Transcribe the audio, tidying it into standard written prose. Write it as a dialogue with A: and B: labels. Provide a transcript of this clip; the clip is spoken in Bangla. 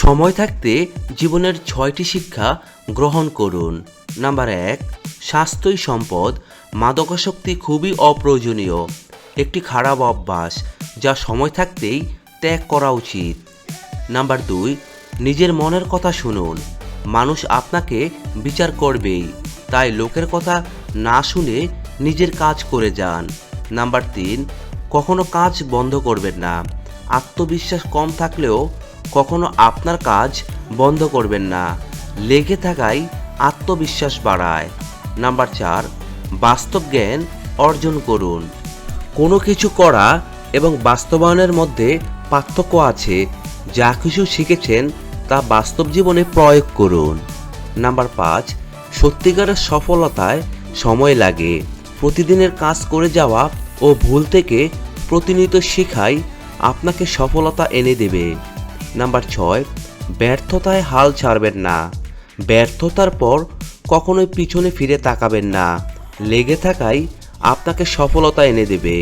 A: সময় থাকতে জীবনের 6টি শিক্ষা গ্রহণ করুন। নাম্বার 1, স্বাস্থ্যই সম্পদ। মাদকাসক্তি খুবই অপ্রয়োজনীয় একটি খারাপ অভ্যাস যা সময় থাকতেই ত্যাগ করা উচিত। নাম্বার 2, নিজের মনের কথা শুনুন। মানুষ আপনাকে বিচার করবেই, তাই লোকের কথা না শুনে নিজের কাজ করে যান। নাম্বার 3, কখনো কাজ বন্ধ করবেন না। আত্মবিশ্বাস কম থাকলেও কখনো আপনার কাজ বন্ধ করবেন না। লেগে থাকাই আত্মবিশ্বাস বাড়ায়। নাম্বার 4, বাস্তব জ্ঞান অর্জন করুন। কোনো কিছু করা এবং বাস্তবায়নের মধ্যে পার্থক্য আছে। যা কিছু শিখেছেন তা বাস্তব জীবনে প্রয়োগ করুন। নাম্বার 5, সত্যিকারের সফলতায় সময় লাগে। প্রতিদিনের কাজ করে যাওয়া ও ভুল থেকে প্রতিনিয়ত শেখাই আপনাকে সফলতা এনে দেবে। নাম্বার 6, ব্যর্থতায় হাল ছাড়বেন না। ব্যর্থতার পর কখনোই পিছনে ফিরে তাকাবেন না। লেগে থাকাই আপনাকে সফলতা এনে দেবে।